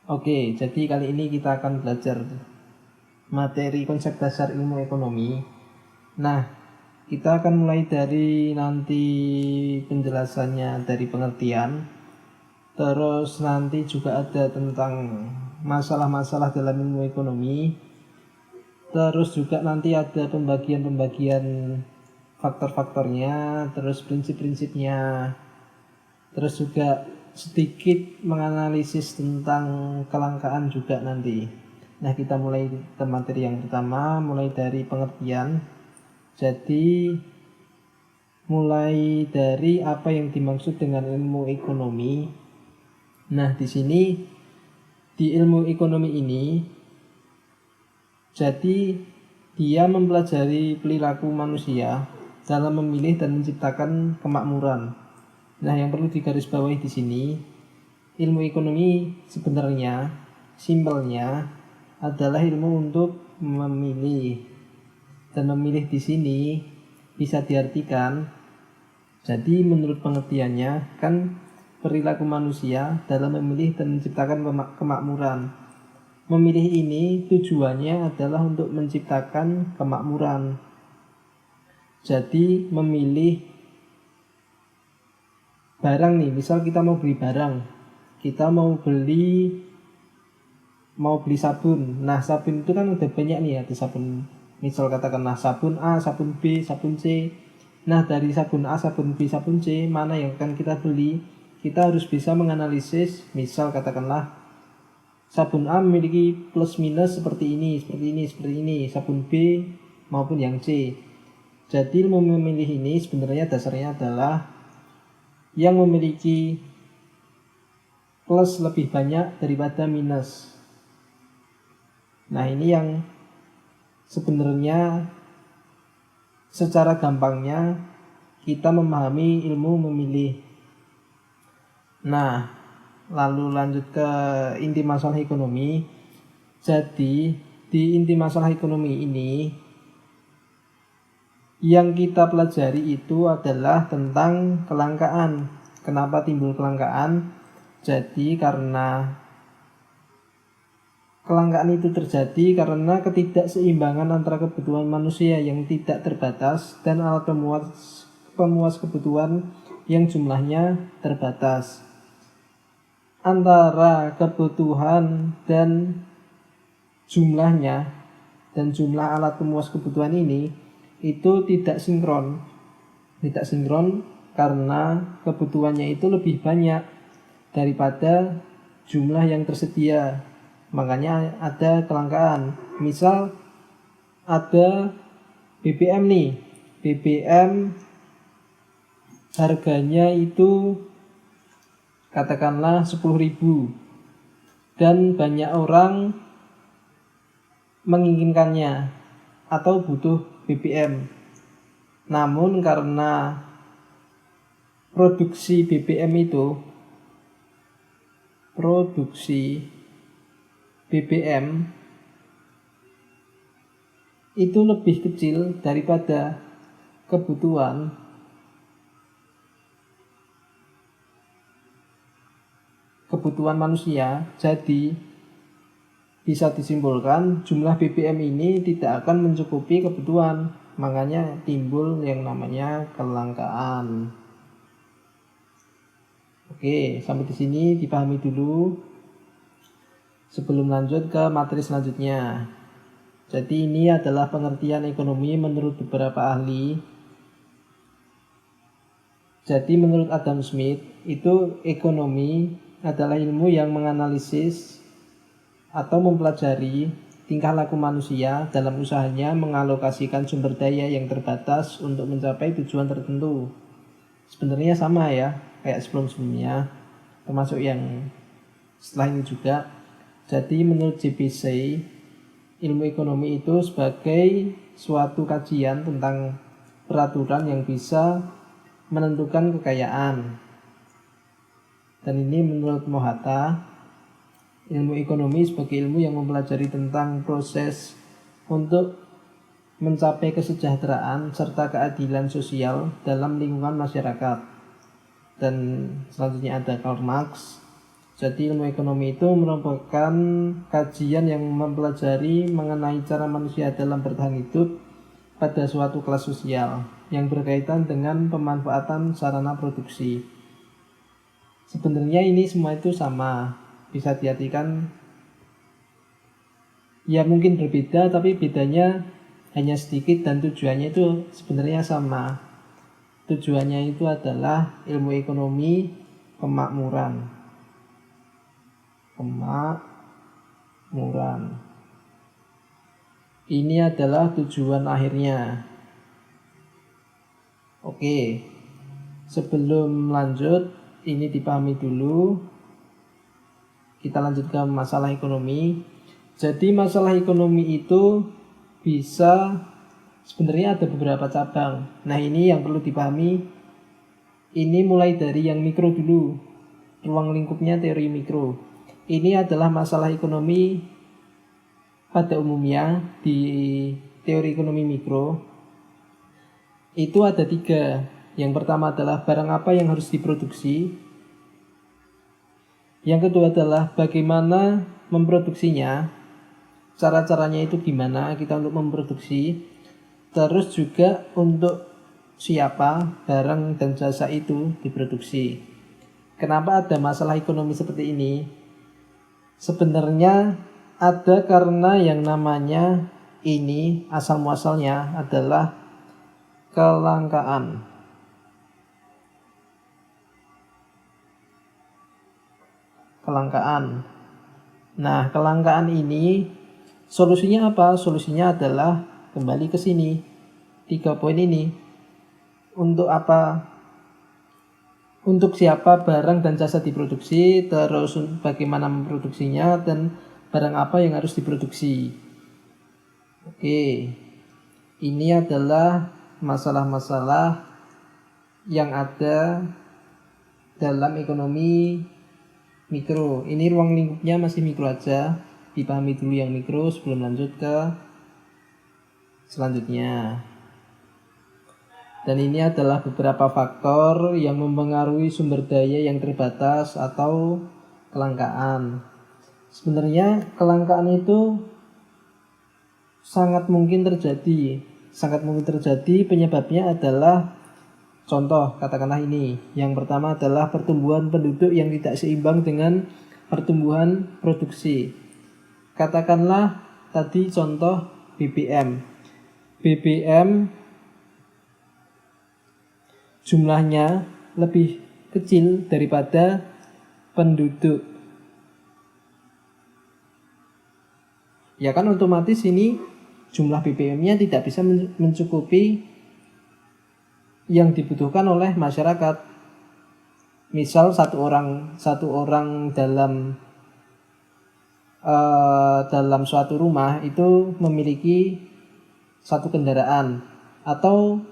Oke, jadi kali ini kita akan belajar materi konsep dasar ilmu ekonomi. Nah, kita akan mulai dari nanti penjelasannya dari pengertian. Terus nanti juga ada tentang masalah-masalah dalam ilmu ekonomi. Terus juga nanti ada pembagian-pembagian faktor-faktornya, terus prinsip-prinsipnya. Terus juga sedikit menganalisis tentang kelangkaan juga nanti. Nah, kita mulai ke materi yang pertama, mulai dari pengertian. Jadi mulai dari apa yang dimaksud dengan ilmu ekonomi. Nah, di sini di ilmu ekonomi ini jadi dia mempelajari perilaku manusia dalam memilih dan menciptakan kemakmuran. Nah, yang perlu digarisbawahi di sini, ilmu ekonomi sebenarnya simpelnya adalah ilmu untuk memilih. Dan memilih di sini bisa diartikan, jadi menurut pengertiannya kan perilaku manusia dalam memilih dan menciptakan kemakmuran. Memilih ini tujuannya adalah untuk menciptakan kemakmuran. Jadi memilih barang nih, misal kita mau beli barang, kita mau beli sabun. Nah, sabun itu kan udah banyak nih, ada sabun, misal katakanlah sabun A, sabun B, sabun C. Nah, dari sabun A, sabun B, sabun C, mana yang akan kita beli? Kita harus bisa menganalisis, misal katakanlah sabun A memiliki plus minus seperti ini, seperti ini, seperti ini, sabun B maupun yang C. Jadi memilih ini sebenarnya dasarnya adalah yang memiliki plus lebih banyak daripada minus. Nah, ini yang sebenarnya secara gampangnya kita memahami ilmu memilih. Nah, lalu lanjut ke inti masalah ekonomi. Jadi di inti masalah ekonomi ini yang kita pelajari itu adalah tentang kelangkaan. Kenapa timbul kelangkaan? Jadi karena kelangkaan itu terjadi karena ketidakseimbangan antara kebutuhan manusia yang tidak terbatas dan alat pemuas kebutuhan yang jumlahnya terbatas. Antara kebutuhan dan jumlahnya dan jumlah alat pemuas kebutuhan ini itu tidak sinkron. Tidak sinkron karena kebutuhannya itu lebih banyak daripada jumlah yang tersedia. Makanya ada kelangkaan. Misal ada BBM nih. BBM harganya itu katakanlah 10.000 dan banyak orang menginginkannya atau butuh BBM. Namun karena produksi BBM itu lebih kecil daripada kebutuhan, manusia. Jadi bisa disimpulkan jumlah BBM ini tidak akan mencukupi kebutuhan. Makanya timbul yang namanya kelangkaan. Oke, sampai di sini dipahami dulu sebelum lanjut ke materi selanjutnya. Jadi ini adalah pengertian ekonomi menurut beberapa ahli. Jadi menurut Adam Smith, itu ekonomi adalah ilmu yang menganalisis atau mempelajari tingkah laku manusia dalam usahanya mengalokasikan sumber daya yang terbatas untuk mencapai tujuan tertentu. Sebenarnya sama ya, kayak sebelum-sebelumnya, termasuk yang setelah ini juga. Jadi menurut JPC, ilmu ekonomi itu sebagai suatu kajian tentang peraturan yang bisa menentukan kekayaan. Dan ini menurut Mohata, ilmu ekonomi sebagai ilmu yang mempelajari tentang proses untuk mencapai kesejahteraan serta keadilan sosial dalam lingkungan masyarakat. Dan selanjutnya ada Karl Marx. Jadi ilmu ekonomi itu merupakan kajian yang mempelajari mengenai cara manusia dalam bertahan hidup pada suatu kelas sosial yang berkaitan dengan pemanfaatan sarana produksi. Sebenarnya ini semua itu sama, bisa diartikan ya mungkin berbeda, tapi bedanya hanya sedikit dan tujuannya itu sebenarnya sama. Tujuannya itu adalah ilmu ekonomi kemakmuran. Ini adalah tujuan akhirnya. Oke, sebelum lanjut, ini dipahami dulu. Kita lanjut ke masalah ekonomi. Jadi masalah ekonomi itu bisa sebenarnya ada beberapa cabang. Nah, ini yang perlu dipahami. Ini mulai dari yang mikro dulu. Ruang lingkupnya teori mikro. Ini adalah masalah ekonomi pada umumnya di teori ekonomi mikro. Itu ada 3. Yang pertama adalah barang apa yang harus diproduksi. Yang kedua adalah bagaimana memproduksinya. Cara-caranya itu gimana kita untuk memproduksi. Terus juga untuk siapa barang dan jasa itu diproduksi. Kenapa ada masalah ekonomi seperti ini? Sebenarnya ada karena yang namanya ini asal muasalnya adalah kelangkaan. Nah, kelangkaan ini solusinya apa? Solusinya adalah kembali ke sini. 3 poin ini. Untuk apa? Untuk siapa barang dan jasa diproduksi, terus bagaimana memproduksinya, dan barang apa yang harus diproduksi. Oke, ini adalah masalah-masalah yang ada dalam ekonomi mikro. Ini ruang lingkupnya masih mikro aja, dipahami dulu yang mikro sebelum lanjut ke selanjutnya. Dan ini adalah beberapa faktor yang mempengaruhi sumber daya yang terbatas atau kelangkaan. Sebenarnya kelangkaan itu sangat mungkin terjadi. Penyebabnya adalah contoh, katakanlah ini. Yang pertama adalah pertumbuhan penduduk yang tidak seimbang dengan pertumbuhan produksi. Katakanlah tadi contoh BBM jumlahnya lebih kecil daripada penduduk. Ya kan otomatis ini jumlah BBM-nya tidak bisa mencukupi yang dibutuhkan oleh masyarakat. Misal satu orang dalam suatu rumah itu memiliki 1 kendaraan, atau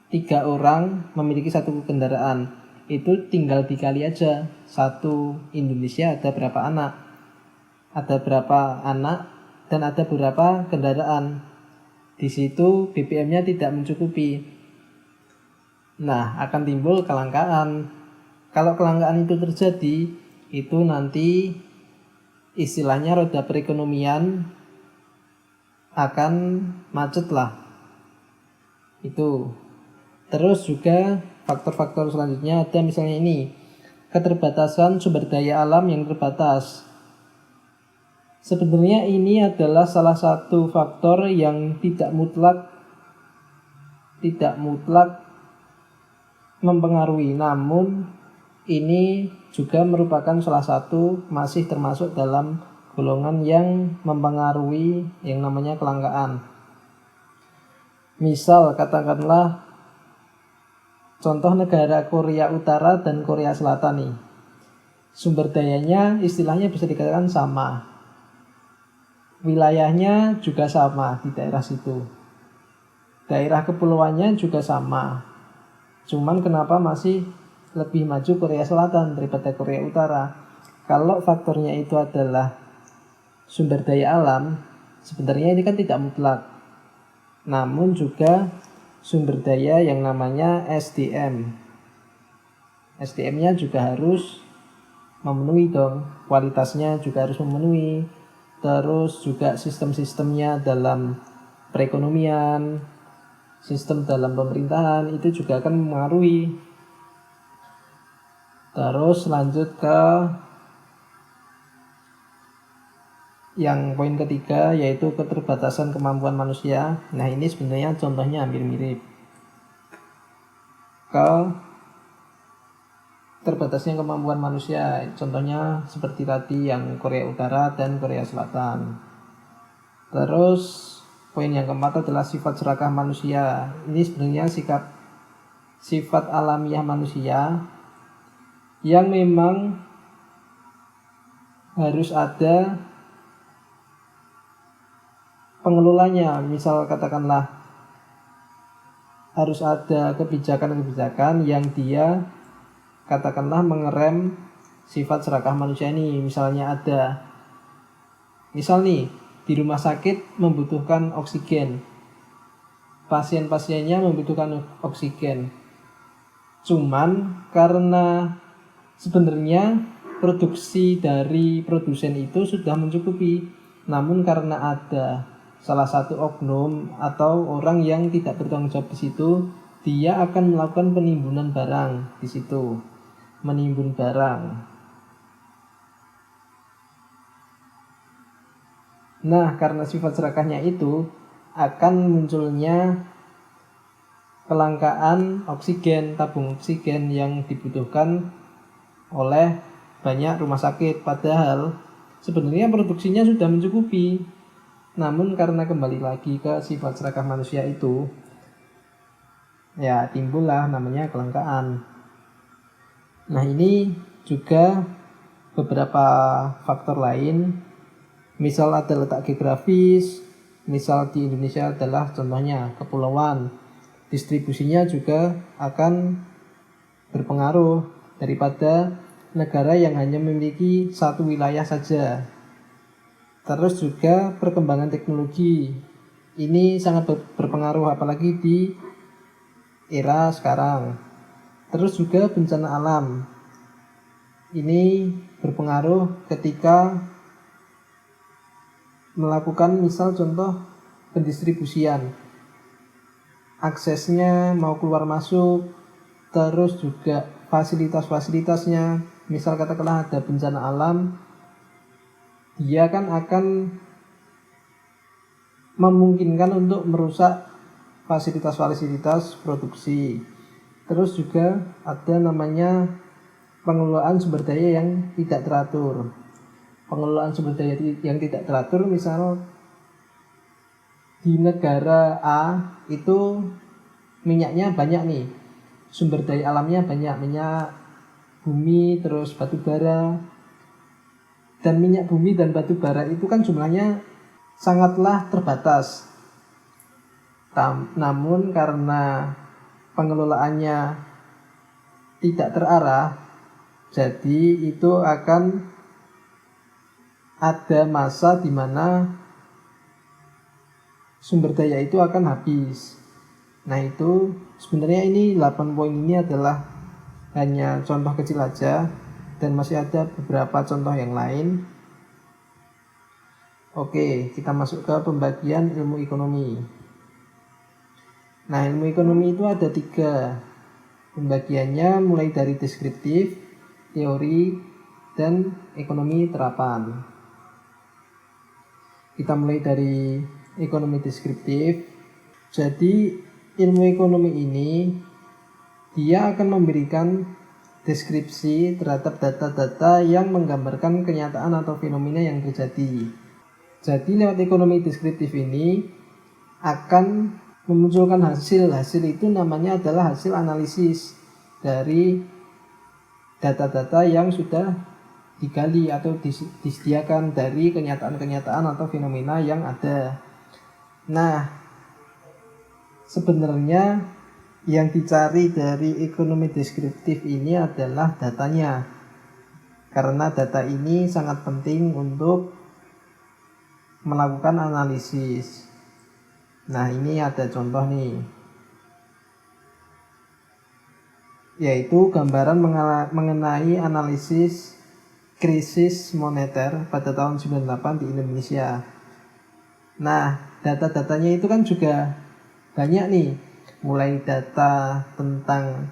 3 orang memiliki 1 kendaraan. Itu tinggal dikali aja. 1 Indonesia ada berapa anak dan ada berapa kendaraan. Di situ BBM-nya tidak mencukupi. Nah, akan timbul kelangkaan. Kalau kelangkaan itu terjadi, itu nanti istilahnya roda perekonomian akan macet lah. Itu. Terus juga faktor-faktor selanjutnya ada misalnya ini, keterbatasan sumber daya alam yang terbatas. Sebenarnya ini adalah salah satu faktor yang tidak mutlak mempengaruhi, namun ini juga merupakan salah satu, masih termasuk dalam golongan yang mempengaruhi yang namanya kelangkaan. Misal katakanlah contoh negara Korea Utara dan Korea Selatan nih. Sumber dayanya istilahnya bisa dikatakan sama. Wilayahnya juga sama di daerah situ. Daerah kepulauannya juga sama. Cuman kenapa masih lebih maju Korea Selatan daripada Korea Utara? Kalau faktornya itu adalah sumber daya alam, sebenarnya ini kan tidak mutlak. Namun juga sumber daya yang namanya SDM. SDM-nya juga harus memenuhi dong, kualitasnya juga harus memenuhi, terus juga sistem-sistemnya dalam perekonomian, sistem dalam pemerintahan itu juga akan mempengaruhi. Terus lanjut ke yang poin ketiga, yaitu keterbatasan kemampuan manusia. Nah, ini sebenarnya contohnya hampir mirip. Terbatasnya kemampuan manusia, contohnya seperti tadi yang Korea Utara dan Korea Selatan. Terus poin yang keempat adalah sifat serakah manusia. Ini sebenarnya sifat alamiah manusia yang memang harus ada pengelolanya. Misal katakanlah harus ada kebijakan-kebijakan yang dia katakanlah mengerem sifat serakah manusia ini. Misalnya misal nih di rumah sakit membutuhkan oksigen, pasien-pasiennya membutuhkan oksigen, cuman karena sebenarnya produksi dari produsen itu sudah mencukupi, namun karena ada salah satu oknum atau orang yang tidak bertanggung jawab di situ, dia akan melakukan penimbunan barang di situ, menimbun barang. Nah, karena sifat serakahnya itu akan munculnya kelangkaan oksigen, tabung oksigen yang dibutuhkan oleh banyak rumah sakit, padahal sebenarnya produksinya sudah mencukupi. Namun karena kembali lagi ke sifat serakah manusia itu, ya timbullah namanya kelangkaan. Nah, ini juga beberapa faktor lain. Misal ada letak geografis, misal di Indonesia adalah contohnya kepulauan, distribusinya juga akan berpengaruh daripada negara yang hanya memiliki satu wilayah saja. Terus juga perkembangan teknologi ini sangat berpengaruh apalagi di era sekarang. Terus juga bencana alam ini berpengaruh ketika melakukan misal contoh pendistribusian, aksesnya mau keluar masuk, terus juga fasilitas-fasilitasnya. Misal katakanlah ada bencana alam, dia kan akan memungkinkan untuk merusak fasilitas-fasilitas produksi. Terus juga ada namanya pengelolaan sumber daya yang tidak teratur. Pengelolaan sumber daya yang tidak teratur, misal di negara A itu minyaknya banyak nih, sumber daya alamnya banyak, minyak bumi, terus batu bara. Dan minyak bumi dan batu bara itu kan jumlahnya sangatlah terbatas. Namun karena pengelolaannya tidak terarah, jadi itu akan ada masa di mana sumber daya itu akan habis. Nah, itu sebenarnya ini 8 poin ini adalah hanya contoh kecil aja, dan masih ada beberapa contoh yang lain. Oke, kita masuk ke pembagian ilmu ekonomi. Nah, ilmu ekonomi itu ada 3 pembagiannya, mulai dari deskriptif, teori, dan ekonomi terapan. Kita mulai dari ekonomi deskriptif. Jadi ilmu ekonomi ini dia akan memberikan deskripsi terhadap data-data yang menggambarkan kenyataan atau fenomena yang terjadi. Jadi lewat ekonomi deskriptif ini akan memunculkan hasil itu namanya adalah hasil analisis dari data-data yang sudah digali atau disediakan dari kenyataan-kenyataan atau fenomena yang ada. Nah, sebenarnya yang dicari dari ekonomi deskriptif ini adalah datanya, karena data ini sangat penting untuk melakukan analisis. Nah, ini ada contoh nih, yaitu gambaran mengenai analisis krisis moneter pada tahun 98 di Indonesia. Nah, data-datanya itu kan juga banyak nih, mulai data tentang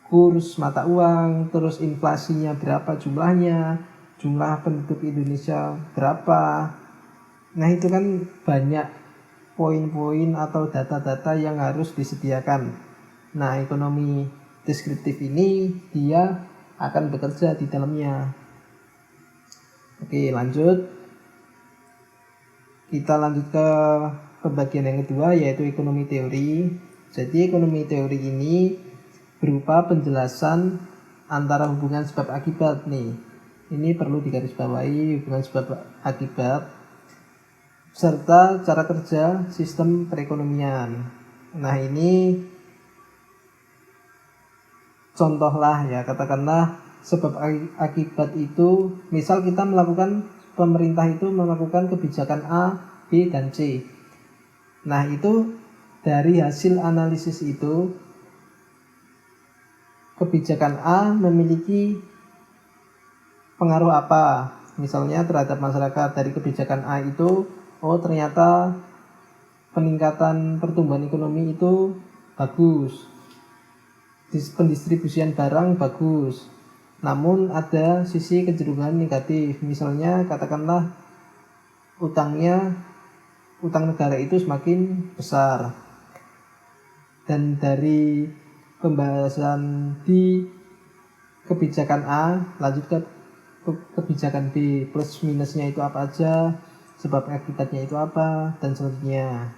kurs mata uang, terus inflasinya berapa jumlahnya, jumlah penduduk Indonesia berapa. Nah, itu kan banyak poin-poin atau data-data yang harus disediakan. Nah, ekonomi deskriptif ini dia akan bekerja di dalamnya. Oke, lanjut. Kita lanjut ke pembagian yang kedua, yaitu ekonomi teori. Jadi ekonomi teori ini berupa penjelasan antara hubungan sebab akibat nih. Ini perlu digarisbawahi, hubungan sebab akibat serta cara kerja sistem perekonomian. Nah, ini contohlah ya, katakanlah sebab akibat itu, misal kita melakukan, pemerintah itu melakukan kebijakan A, B, dan C. Nah, itu dari hasil analisis itu, kebijakan A memiliki pengaruh apa misalnya terhadap masyarakat. Dari kebijakan A itu, oh ternyata peningkatan pertumbuhan ekonomi itu bagus, pendistribusian barang bagus, namun ada sisi kecenderungan negatif, misalnya katakanlah utang negara itu semakin besar. Dan dari pembahasan di kebijakan A lanjut ke kebijakan B, plus minusnya itu apa aja, sebab akibatnya itu apa, dan selanjutnya.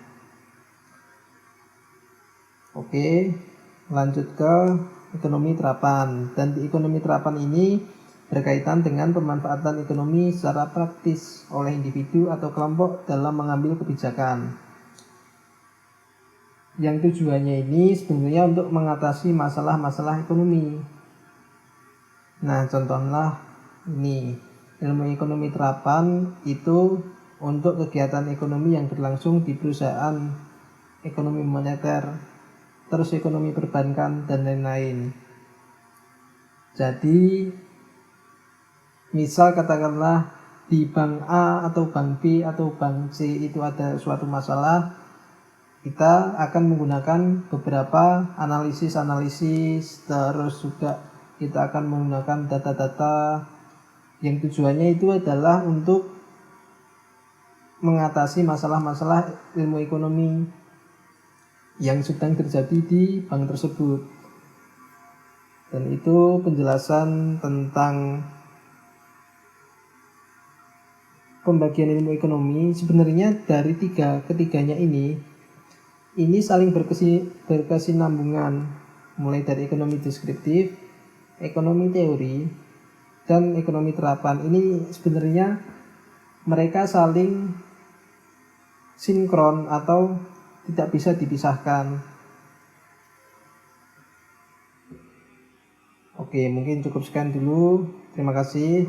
Oke, lanjut ke ekonomi terapan. Dan di ekonomi terapan ini berkaitan dengan pemanfaatan ekonomi secara praktis oleh individu atau kelompok dalam mengambil kebijakan, yang tujuannya ini sebenarnya untuk mengatasi masalah-masalah ekonomi. Nah, contohnya ini, ilmu ekonomi terapan itu untuk kegiatan ekonomi yang berlangsung di perusahaan, ekonomi moneter, terus ekonomi perbankan, dan lain-lain. Jadi misal katakanlah di bank A atau bank B atau bank C itu ada suatu masalah, kita akan menggunakan beberapa analisis, terus juga kita akan menggunakan data-data yang tujuannya itu adalah untuk mengatasi masalah-masalah ilmu ekonomi yang sedang terjadi di bank tersebut. Dan itu penjelasan tentang pembagian ilmu ekonomi. Sebenarnya dari ketiganya ini saling berkesinambungan, mulai dari ekonomi deskriptif, ekonomi teori, dan ekonomi terapan. Ini sebenarnya mereka saling sinkron atau tidak bisa dipisahkan. Oke, mungkin cukup sekian dulu. Terima kasih.